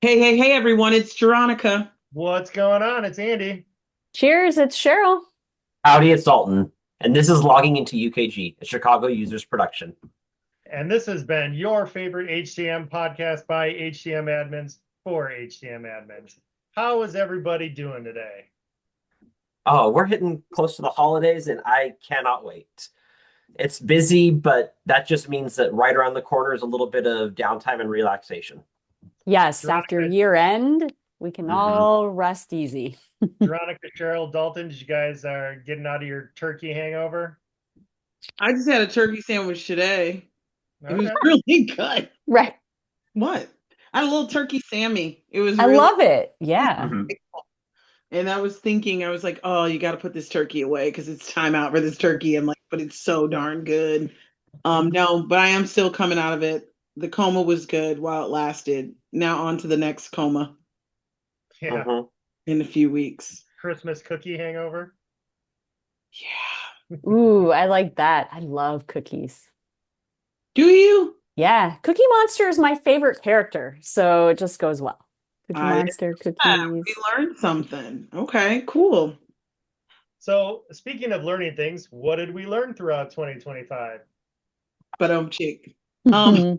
Hey, everyone, it's Jeronica. What's going on? It's Andy. Cheers, it's Cheryl. Howdy, it's Dalton, and this is Logging into UKG, a Chicago Users production. And this has been your favorite HCM podcast by HCM admins for HCM admins. How is everybody doing today? Oh, we're hitting close to the holidays, and I cannot wait. It's busy, but that just means that right around the corner is a little bit of downtime and relaxation. Yes, after Veronica, year end, we can hmm all rest easy. Veronica, Cheryl, Dalton, did you guys are getting out of your turkey hangover? I just had a turkey sandwich today. It was Okay. really good. Right. What? I had a little turkey Sammy. It was I really love it. Yeah. hmm good. And I was thinking, I was like, oh, you got to put this turkey away because it's time out for this turkey. I'm like, but it's so darn good. No, but I am still coming out of it. The coma was good while it lasted. Now on to the next coma Yeah. hmm in a few weeks. Christmas cookie hangover. Yeah. Ooh, I like that. I love cookies. Do you? Yeah, Cookie Monster is my favorite character, so it just goes well. Cookie I Monster, we cookies. learned something. Okay, cool. So, speaking of learning things, what did we learn throughout 2025? But chick. Um,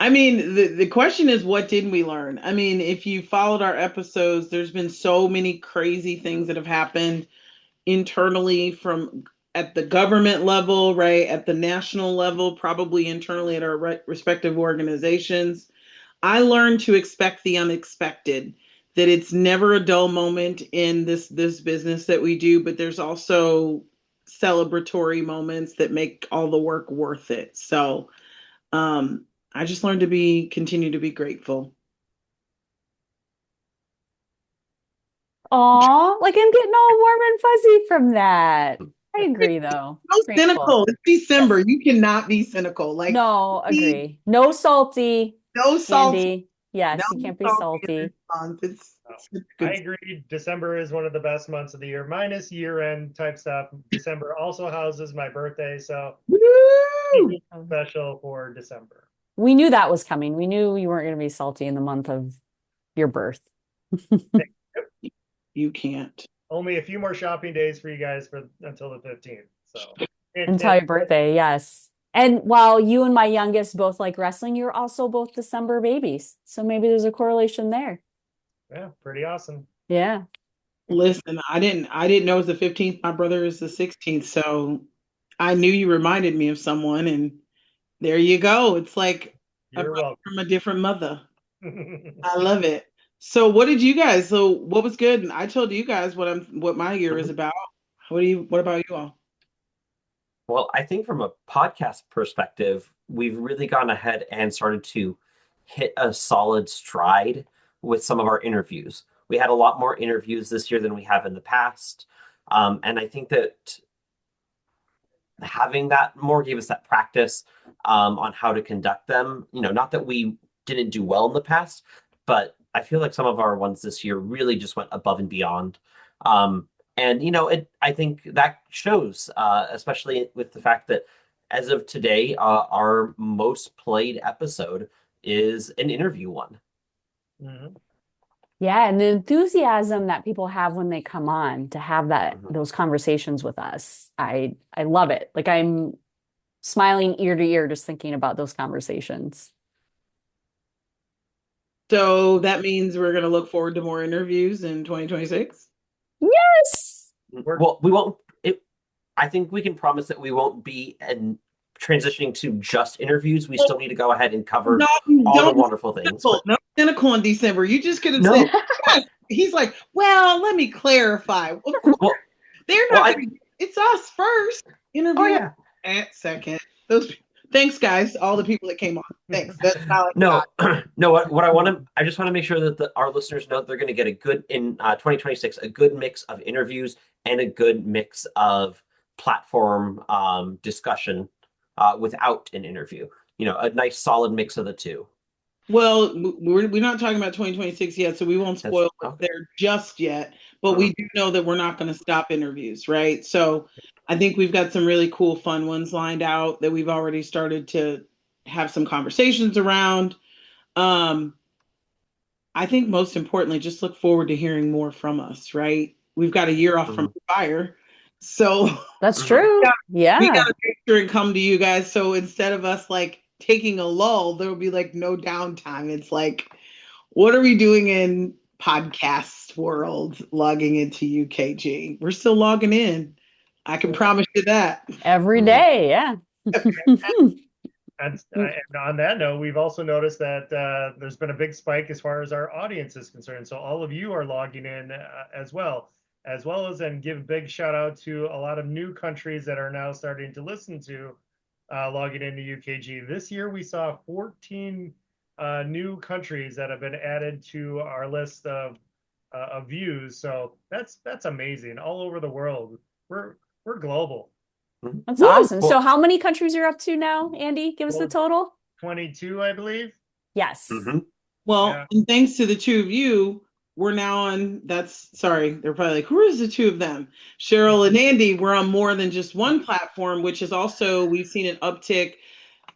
I mean, the question is, what didn't we learn? I mean, if you followed our episodes, there's been so many crazy things that have happened internally from at the government level, right? At the national level, probably internally at our respective organizations. I learned to expect the unexpected, that it's never a dull moment in this business that we do, but there's also celebratory moments that make all the work worth it. So, I just learned to continue to be grateful. Aw, like I'm getting all warm and fuzzy from that. I agree, though. No Grateful. cynical. It's December. Yes. You cannot be cynical. Like, No, please, agree. No salty, no salt, Andy. no Yes, you can't be salt in this salty. month. It's such I good. agree. December is one of the best months of the year, minus year-end type stuff. December also houses my birthday, so Woo! anything special for December. We knew that was coming. We knew you weren't going to be salty in the month of your birth You can't. Only a few more shopping days for you guys for until the 15th. So, until your birthday. Yes. And while you and my youngest both like wrestling, you're also both December babies. So maybe there's a correlation there. yeah, pretty awesome. Yeah. Listen, I didn't know it was the 15th. My brother is the 16th, so I knew you reminded me of someone, and there you go. It's like a You're brother welcome. from a different mother. I love it. So what was good? And I told you guys what my year is hmm about. What about you all? Well, I think from a podcast perspective, we've really gone ahead and started to hit a solid stride with some of our interviews. We had a lot more interviews this year than we have in the past. And I think that having that more gave us that practice on how to conduct them. Not that we didn't do well in the past, but I feel like some of our ones this year really just went above and beyond. And I think that shows, especially with the fact that as of today, our most played episode is an interview one. Mhm. Yeah. And the enthusiasm that people have when they come on to have Mhm. those conversations with us. I love it. Like I'm smiling ear to ear just thinking about those conversations. So that means we're going to look forward to more interviews in 2026. Yes. We're Well, we won't. I think we can promise that we won't be transitioning to just interviews. We still need to go ahead and cover No, all the don't be wonderful things. cynical. But No cynical in December. You just could have said, no, yes. He's like, well, let me clarify. Of course, well, they're well, not going to. It's us first. oh Interview yeah, at second. Those. Thanks, guys. All the people that came on. Thanks. That's how I got. no, no. What I want to, I just want to make sure that our listeners know that they're going to get a good in 2026, a good mix of interviews and a good mix of platform discussion without an interview. A nice solid mix of the two. Well, we're not talking about 2026 yet, so we won't That's spoil what's okay. there just yet. But we Mhm. do know that we're not going to stop interviews, right? So I think we've got some really cool, fun ones lined out that we've already started to have some conversations around. Um, I think most importantly, just look forward to hearing more from us, right? We've got a year off from Aspire. So That's Mhm. true. we Yeah. got to make sure and come to you guys. So instead of us like taking a lull, there will be like no downtime. It's like, what are we doing in podcast world logging into UKG? We're still logging in. I can promise you that. Every Mhm. day. Yeah. And on that note, we've also noticed that there's been a big spike as far as our audience is concerned. So all of you are logging in as well as and give a big shout out to a lot of new countries that are now starting to listen to logging into UKG. This year we saw 14 new countries that have been added to our list of views. So that's amazing. All over the world, we're global. Mhm. That's Woo! awesome. So Well, how many countries are you up to now, Andy? Give us the Well, total. 22, I believe. Yes. mhm. Well, Yeah. and thanks to the two of you, we're now on sorry, they're probably like, who is the two of them? Cheryl and Andy, we're on more than just one platform, which is also, we've seen an uptick.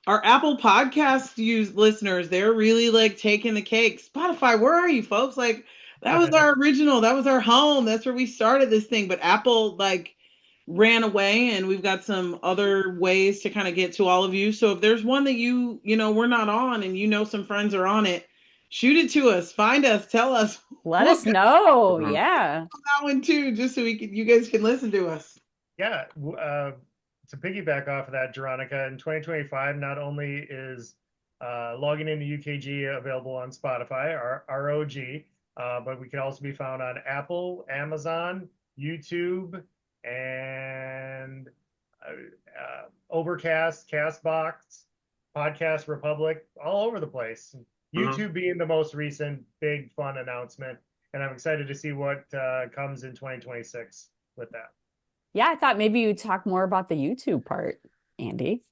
Our Apple Podcast listeners, they're really like taking the cake. Spotify, where are you folks? Like, that was our original, that was our home. That's where we started this thing. But Apple like ran away, and we've got some other ways to kind of get to all of you. So if there's one that we're not on, and some friends are on it, shoot it to us, find us, tell us. Let We'll us get know. Mhm. Yeah. that one too, just so you guys can listen to us. Yeah, to piggyback off of that, Veronica, in 2025, not only is logging into UKG available on Spotify, our ROG, but we can also be found on Apple, Amazon, YouTube, and Overcast, Castbox, Podcast Republic, all over the place. Mhm. YouTube being the most recent big fun announcement, and I'm excited to see what comes in 2026 with that. Yeah, I thought maybe you'd talk more about the YouTube part, Andy.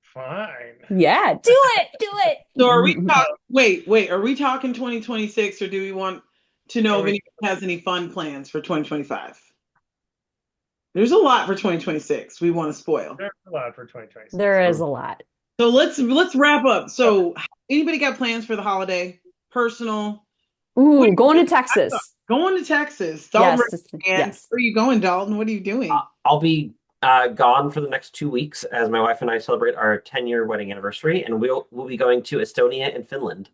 Fine. Yeah, do it. Do it. So are we talking, wait, are we talking 2026, or do we want to know Are if we- anyone has any fun plans for 2025? There's a lot for 2026 we want to spoil. There's a lot for 2026. There is a lot. So let's wrap up. So anybody got plans for the holiday? Personal? What are Ooh, you going to doing? Texas. Going to Texas. Dalton, Yes. and Yes. where are you going, Dalton? What are you doing? I'll be gone for the next 2 weeks as my wife and I celebrate our 10-year wedding anniversary, and we'll be going to Estonia and Finland.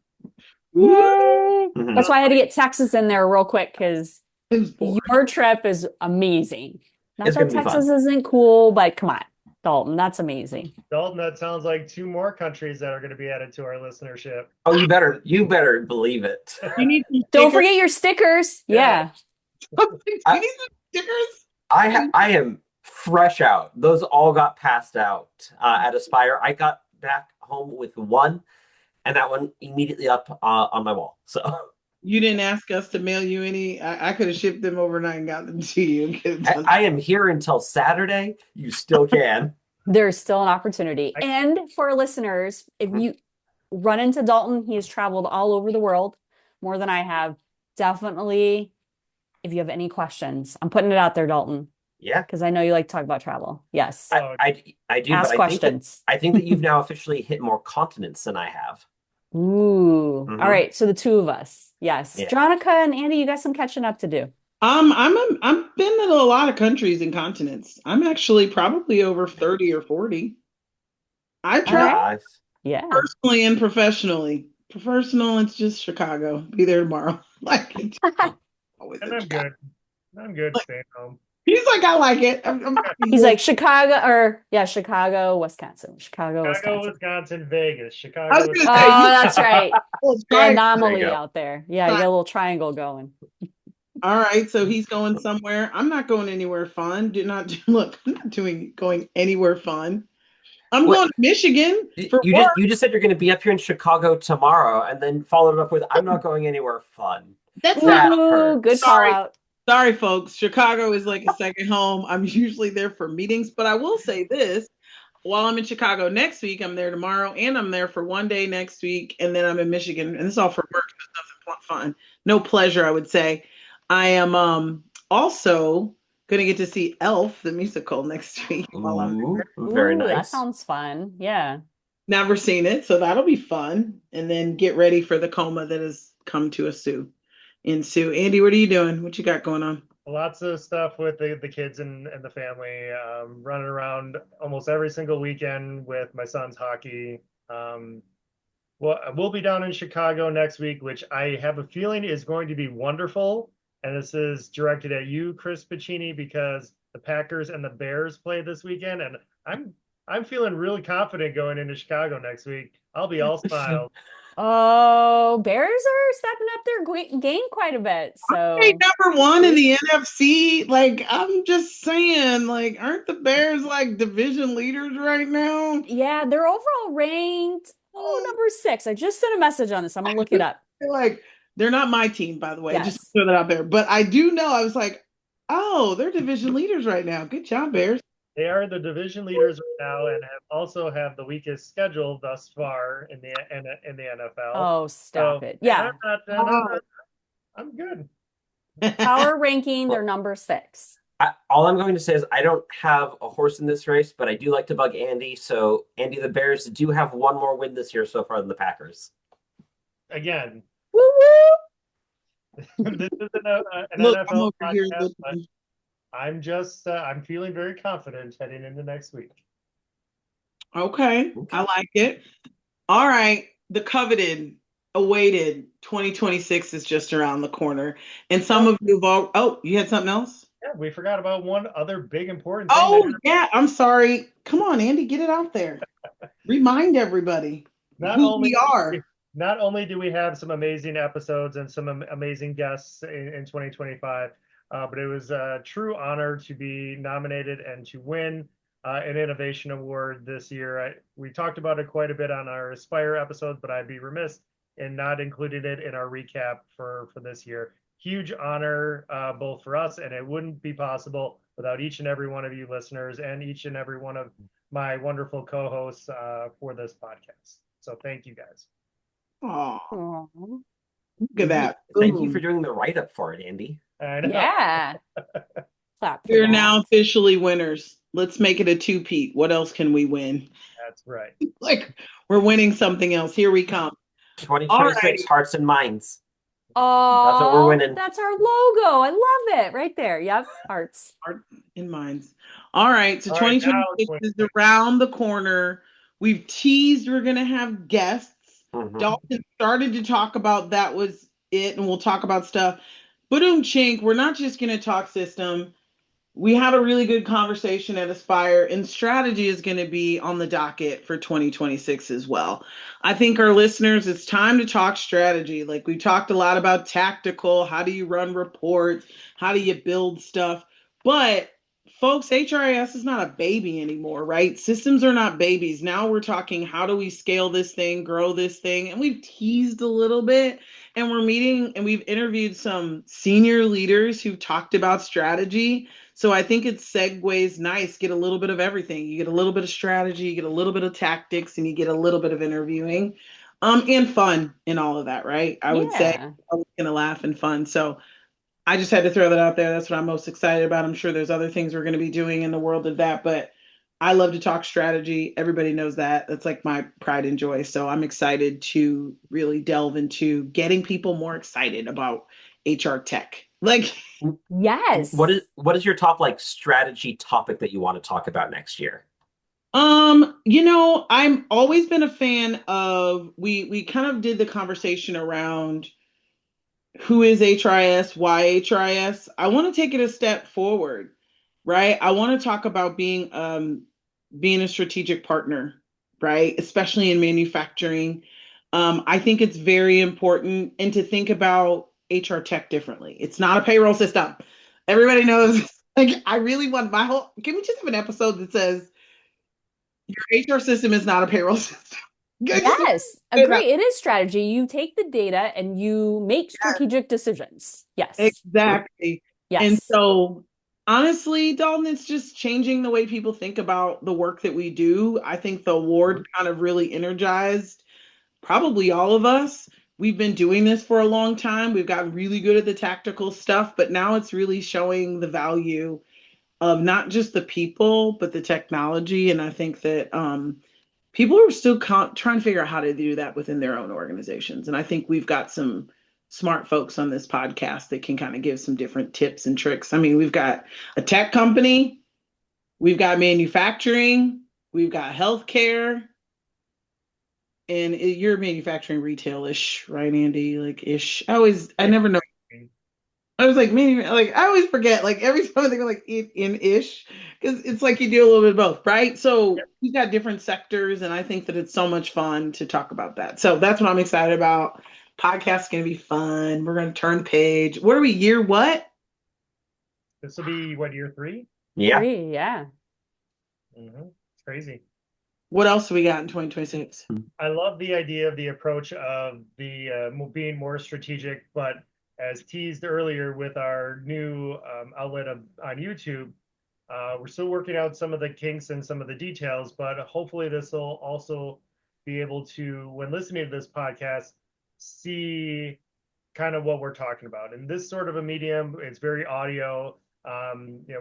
Yay. Mhm. That's why I had to get Texas in there real quick because It's boring. your trip is amazing. Not It's that gonna be Texas fun. isn't cool, but come on, Dalton, that's amazing. Dalton, that sounds like 2 more countries that are going to be added to our listenership. Oh, you better believe it. You need some Don't stickers? forget your stickers. Yeah. You need some stickers? I am fresh out. Those all got passed out at Aspire. I got back home with one, and that one immediately up on my wall. So You didn't ask us to mail you any. I could have shipped them overnight and got them to you. I am here until Saturday. You still can. There's still an opportunity. And for our listeners, if you run into Dalton, he has traveled all over the world, more than I have. Definitely, if you have any questions, I'm putting it out there, Dalton, Yeah, because I know you like to talk about travel. Yes. I do. Ask But questions. I think that you've now officially hit more continents than I have. Ooh. Mhm. All right. So the two of us. Yes. Yeah. Veronica and Andy, you got some catching up to do. I've been in a lot of countries and continents. I'm actually probably over 30 or 40. I All travel right. Nice. Yeah. personally and professionally. Professional, it's just Chicago. Be there tomorrow. Like it's always And in I'm Chicago. good. I'm good staying home. He's like, I like it. He's like Chicago, Wisconsin. Chicago, Chicago, Wisconsin. Wisconsin, Vegas. I Chicago, was Oh, gonna say, that's right. let's The try it. anomaly There you go. out there. Yeah, you got a little triangle going. All right, so he's going somewhere. I'm not going anywhere fun. Look, I'm not going anywhere fun. I'm What? going to Michigan for You work. just said you're going to be up here in Chicago tomorrow, and then followed it up with, "I'm not going anywhere fun." That's That not Ooh, hurts. good call Sorry. out. Sorry, folks. Chicago is like a second home. I'm usually there for meetings, but I will say this. While I'm in Chicago next week, I'm there tomorrow, and I'm there for one day next week, and then I'm in Michigan, and it's all for work. There's nothing fun, no pleasure, I would say. I am also going to get to see Elf, the musical, next week while I'm Ooh, there. very Ooh, that nice. sounds fun. Yeah. Never seen it, so that'll be fun. And then get ready for the coma that is coming come to ensue. Andy, what are you doing? What you got going on? Lots of stuff with the kids and the family, running around almost every single weekend with my son's hockey. Well, we'll be down in Chicago next week, which I have a feeling is going to be wonderful. And this is directed at you, Chris Piccini, because the Packers and the Bears play this weekend, and I'm feeling really confident going into Chicago next week. I'll be all smiles. Oh, Bears are stepping up their game quite a bit. Hey, So number one in the NFC. Like, I'm just saying, like, aren't the Bears like division leaders right now? yeah, they're overall ranked. Oh, number 6. I just sent a message on this. I'm gonna look it up. Like, they're not my team, by the way. Just Yes. throw that out there. But I do know, I was like, oh, they're division leaders right now. Good job, Bears. They are the division leaders right now and also have the weakest schedule thus far in the NFL. Oh, stop So, it. Yeah. I'm good. Power ranking, they're number 6. All I'm going to say is I don't have a horse in this race, but I do like to bug Andy. So, Andy, the Bears do have one more win this year so far than the Packers. Again, Woo woo. this is an Look, I'm NFL over here podcast, but looking. I'm feeling very confident heading into next week. Okay, I like it. All right, the coveted, awaited 2026 is just around the corner. And some of you have all, oh, you had something else? Yeah, we forgot about one other big important thing. Oh, yeah, I'm sorry. Come on, Andy, get it out there. Remind everybody who we are. Not only do we have some amazing episodes and some amazing guests in 2025, but it was a true honor to be nominated and to win an innovation award this year. We talked about it quite a bit on our Aspire episode, but I'd be remiss in not including it in our recap for this year. Huge honor both for us, and it wouldn't be possible without each and every one of you listeners and each and every one of my wonderful co-hosts for this podcast. So thank you guys. Oh, look at that. Thank you for doing the write-up for it, Andy. Yeah. Clap for We're that. now officially winners. Let's make it a two-peat. What else can we win? That's right. Like, we're winning something else. Here we come. 2026 Alrighty. Hearts and Minds. Oh, That's what we're winning. That's our logo. I love it. Right there. Yep. Hearts. Heart in minds. All right. So All right, 2026 now is around the corner. We've teased we're going to have guests. Mhm. Dalton started to talk about that was it, and we'll talk about stuff. Boom chink, we're not just going to talk system. We had a really good conversation at Aspire, and strategy is going to be on the docket for 2026 as well. I think our listeners, it's time to talk strategy. Like, we talked a lot about tactical, how do you run reports, how do you build stuff, but folks, HRIS is not a baby anymore, right? Systems are not babies. Now we're talking, how do we scale this thing, grow this thing? And we've teased a little bit, and we're meeting and we've interviewed some senior leaders who've talked about strategy. So I think it segues nice, get a little bit of everything. You get a little bit of strategy, you get a little bit of tactics, and you get a little bit of interviewing, and fun in all of that, right? I would say I'm gonna laugh and fun. So I just had to throw that out there. That's what I'm most excited about. I'm sure there's other things we're going to be doing in the world of that, but I love to talk strategy. Everybody knows that. That's like my pride and joy. So I'm excited to really delve into getting people more excited about HR tech. Like, yes. What is your top like strategy topic that you want to talk about next year? I'm always been a fan of we kind of did the conversation around who is HRIS, why HRIS. I want to take it a step forward, right? I want to talk about being a strategic partner, right? Especially in manufacturing. I think it's very important and to think about HR tech differently. It's not a payroll system. Everybody knows, like, I really want can we just have an episode that says your HR system is not a payroll system? Yes, agree. It is strategy. You take the data and you make strategic decisions. Yes. Exactly. Yes. And so honestly, Dalton, it's just changing the way people think about the work that we do. I think the award kind of really energized probably all of us. We've been doing this for a long time. We've gotten really good at the tactical stuff, but now it's really showing the value of not just the people, but the technology. And I think that people are still trying to figure out how to do that within their own organizations. And I think we've got some smart folks on this podcast that can kind of give some different tips and tricks. I mean, we've got a tech company, we've got manufacturing, we've got healthcare, and you're manufacturing retail-ish, right, Andy? Like ish. I never know. I was like, man, like I always forget. Like every time I think of like in ish, because it's like you do a little bit of both, right? So we've got different sectors, and I think that it's so much fun to talk about that. So that's what I'm excited about. Podcast's gonna be fun. We're gonna turn the page. What are we, year what? This will be what, year 3? Yeah. 3, yeah. It's crazy. What else do we got in 2026? I love the idea of the approach of the being more strategic, but as teased earlier with our new outlet on YouTube, we're still working out some of the kinks and some of the details, but hopefully this will also be able to, when listening to this podcast, see kind of what we're talking about. In this sort of a medium, it's very audio.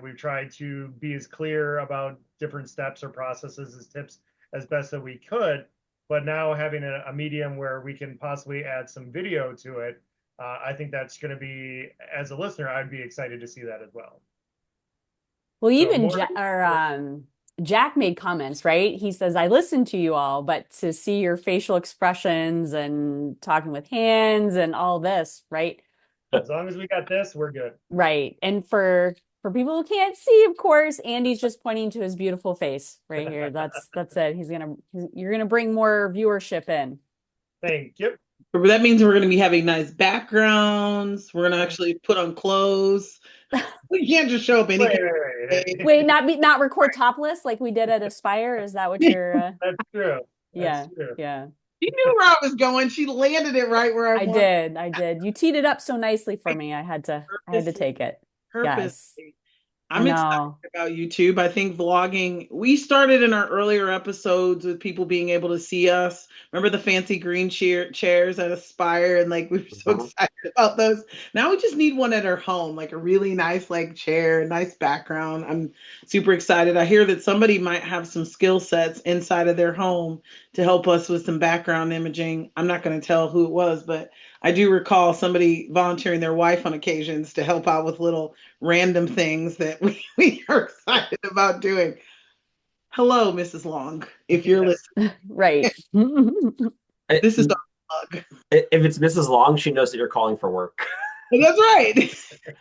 We've tried to be as clear about different steps or processes as tips as best that we could, but now having a medium where we can possibly add some video to it, I think that's going to be, as a listener, I'd be excited to see that as well. Well, even Jack made comments, right? He says, I listened to you all, but to see your facial expressions and talking with hands and all this, right? As long as we got this, we're good. Right. And for people who can't see, of course, Andy's just pointing to his beautiful face right here. That's it. You're gonna bring more viewership in. Thank you. That means we're gonna be having nice backgrounds. We're gonna actually put on clothes. We can't just show up any. Wait, not record topless like we did at Aspire. Is that what you're? That's true. Yeah, That's true. yeah. She knew where I was going. She landed it right where I wanted. I did. You teed it up so nicely for me. I had to take it. Purpose. Yes. I'm excited about YouTube. I think vlogging, we started in our earlier episodes with people being able to see us. Remember the fancy green chairs at Aspire, and like we were so excited about those. Now we just need one at our home, like a really nice like chair, nice background. I'm super excited. I hear that somebody might have some skill sets inside of their home to help us with some background imaging. I'm not going to tell who it was, but I do recall somebody volunteering their wife on occasions to help out with little random things that we are excited about doing. Hello, Mrs. Long, if you're listening. Right. This is our plug. If it's Mrs. Long, she knows that you're calling for work. That's right.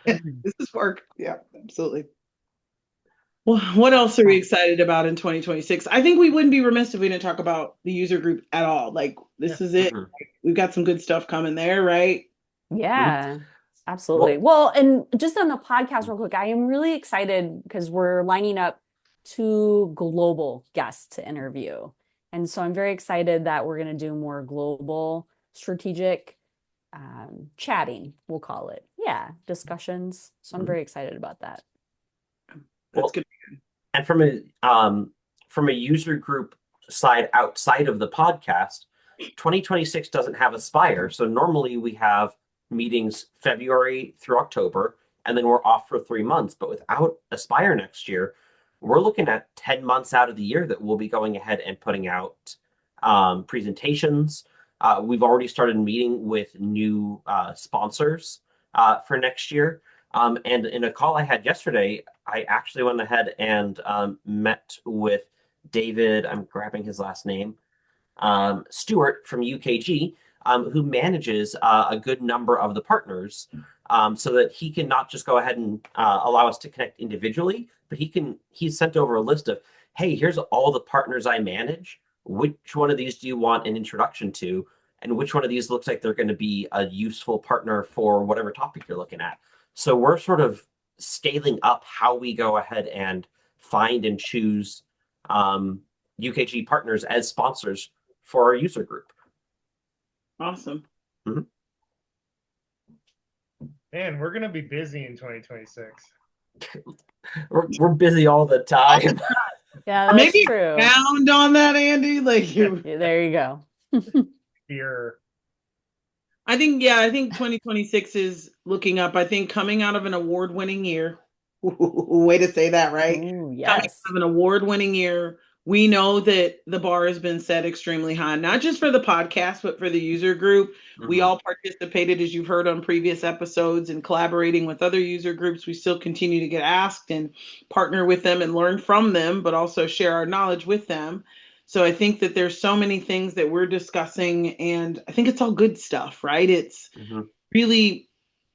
This is work. Yeah, absolutely. Well, what else are we excited about in 2026? I think we wouldn't be remiss if we didn't talk about the user group at all. Like, this is it. We've got some good stuff coming there, right? Yeah, absolutely. Well, and just on the podcast real quick, I am really excited because we're lining up 2 global guests to interview. And so I'm very excited that we're going to do more global strategic chatting, we'll call it. Yeah, discussions. So I'm very excited about that. That's good. And from a user group side outside of the podcast, 2026 doesn't have Aspire. So normally we have meetings February through October, and then we're off for 3 months. But without Aspire next year, we're looking at 10 months out of the year that we'll be going ahead and putting out presentations. We've already started meeting with new sponsors for next year. And in a call I had yesterday, I actually went ahead and met with David, I'm grabbing his last name, Stewart from UKG, who manages a good number of the partners, so that he can not just go ahead and allow us to connect individually, but he's sent over a list of, hey, here's all the partners I manage. Which one of these do you want an introduction to? And which one of these looks like they're going to be a useful partner for whatever topic you're looking at? So we're sort of scaling up how we go ahead and find and choose UKG partners as sponsors for our user group. Awesome. Man, we're going to be busy in 2026. We're busy all the time. Yeah, that's Maybe true. Pound on that, Andy. Like you. Yeah, there you go. Here. I think 2026 is looking up. I think coming out of an award-winning year. Way to say that, right? Ooh, Coming yes. out of an award-winning year We know that the bar has been set extremely high, not just for the podcast, but for the user group. We all participated, as you've heard on previous episodes, in collaborating with other user groups. We still continue to get asked and partner with them and learn from them, but also share our knowledge with them. So I think that there's so many things that we're discussing, and I think it's all good stuff, right? It's really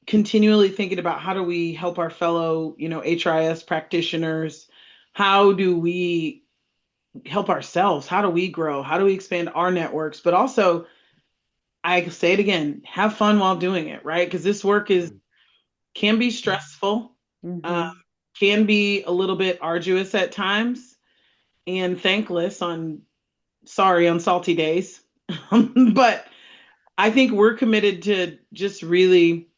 continually thinking about how do we help our fellow, HRIS practitioners? How do we help ourselves? How do we grow? How do we expand our networks? But also, I say it again, have fun while doing it, right? Because this work can be stressful, can be a little bit arduous at times, and thankless on salty days. But I think we're committed to just really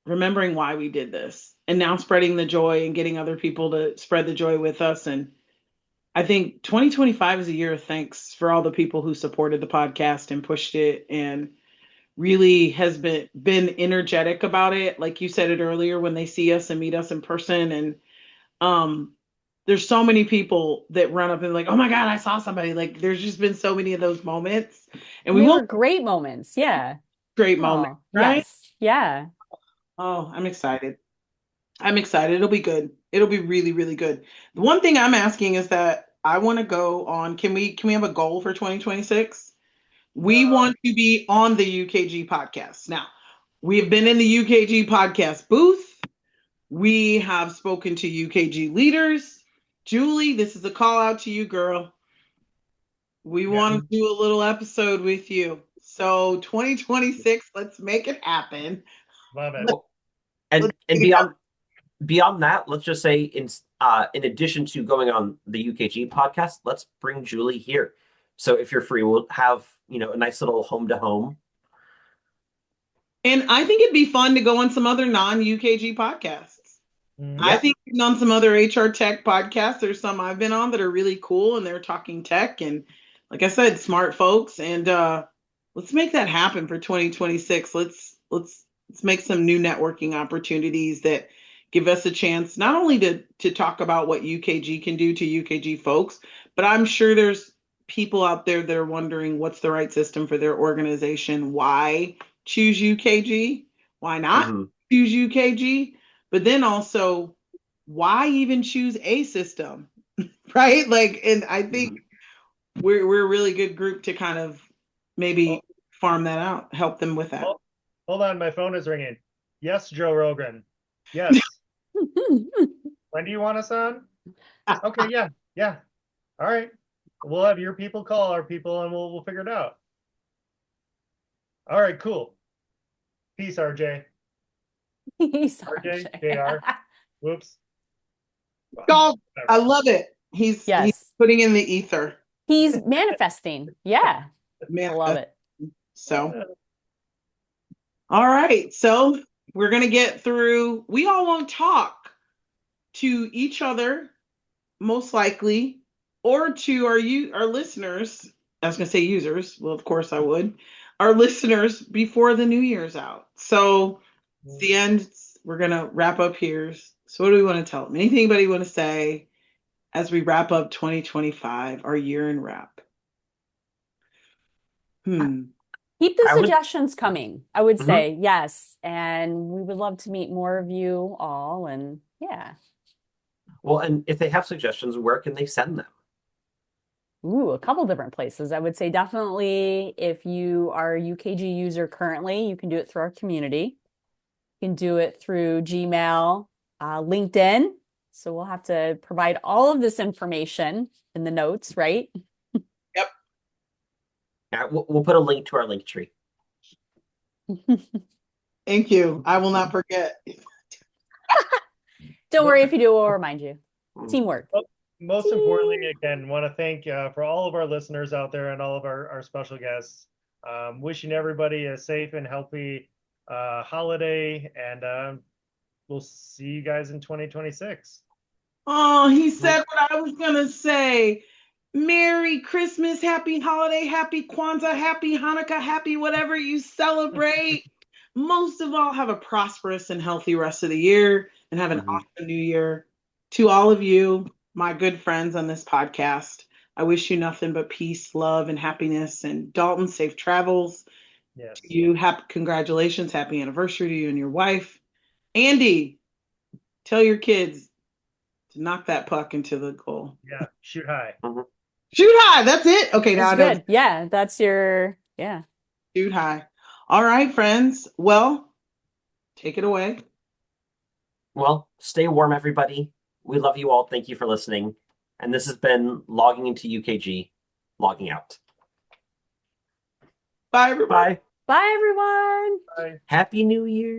remembering why we did this and now spreading the joy and getting other people to spread the joy with us. And I think 2025 is a year of thanks for all the people who supported the podcast and pushed it and really has been energetic about it. Like you said it earlier, when they see us and meet us in person. And there's so many people that run up and like, oh my God, I saw somebody. Like there's just been so many of those moments. And they were great moments. Yeah. Great moment. Right? Yes. Yeah. Oh, I'm excited. I'm excited. It'll be good. It'll be really, really good. The one thing I'm asking is that I want to go on. Can we have a goal for 2026? We want to be on the UKG podcast. Now, we have been in the UKG podcast booth. We have spoken to UKG leaders. Julie, this is a call out to you, girl. We want to do a little episode with you. So 2026, let's make it happen. Love it. And beyond that, let's just say in addition to going on the UKG podcast, let's bring Julie here. So if you're free, we'll have, a nice little home to home. And I think it'd be fun to go on some other non-UKG podcasts. I think on some other HR tech podcasts, there's some I've been on that are really cool and they're talking tech and, like I said, smart folks. And let's make that happen for 2026. Let's make some new networking opportunities that give us a chance not only to talk about what UKG can do to UKG folks, but I'm sure there's people out there that are wondering what's the right system for their organization. Why choose UKG? Why not choose UKG? But then also, why even choose a system, right? And I think we're a really good group to kind of maybe farm that out, help them with that. Hold on, my phone is ringing. Yes, Joe Rogan. Yes. When do you want us on? Okay, yeah. All right. We'll have your people call our people and we'll figure it out. All right, cool. Peace, RJ. Peace, RJ, JR. Whoops. God, I love it. He's putting in the ether. He's manifesting. Yeah. I love it. So, all right. So we're going to get through. We all won't talk to each other, most likely, or to our listeners. I was going to say users. Well, of course I would. Our listeners before the New Year's out. So it's the end. We're going to wrap up here. So what do we want to tell them? Anything anybody want to say as we wrap up 2025, our year in wrap? Keep the suggestions coming. I would say yes. And we would love to meet more of you all. And yeah. Well, and if they have suggestions, where can they send them? Ooh, a couple different places. I would say definitely if you are a UKG user currently, you can do it through our community. You can do it through Gmail, LinkedIn. So we'll have to provide all of this information in the notes, right? Yep. Yeah, we'll put a link to our link tree. Thank you. I will not forget. Don't worry, if you do, we'll remind you. Teamwork. Most importantly, again, want to thank for all of our listeners out there and all of our special guests. Wishing everybody a safe and healthy holiday, and we'll see you guys in 2026. Oh, he said what I was going to say. Merry Christmas, happy holiday, happy Kwanzaa, happy Hanukkah, happy whatever you celebrate. Most of all, have a prosperous and healthy rest of the year and have an awesome new year. To all of you, my good friends on this podcast, I wish you nothing but peace, love, and happiness. And Dalton, safe travels Yes. to you. Congratulations. Happy anniversary to you and your wife. Andy, tell your kids to knock that puck into the goal. Yeah. Shoot high. Shoot high. That's it. Okay, now That's I know. good. Yeah, that's your, yeah. Shoot high. All right, friends. Well, take it away. Well, stay warm, everybody. We love you all. Thank you for listening. And this has been Logging into UKG, logging out. Bye, everybody. Bye. Bye, everyone. Bye. Happy New Year.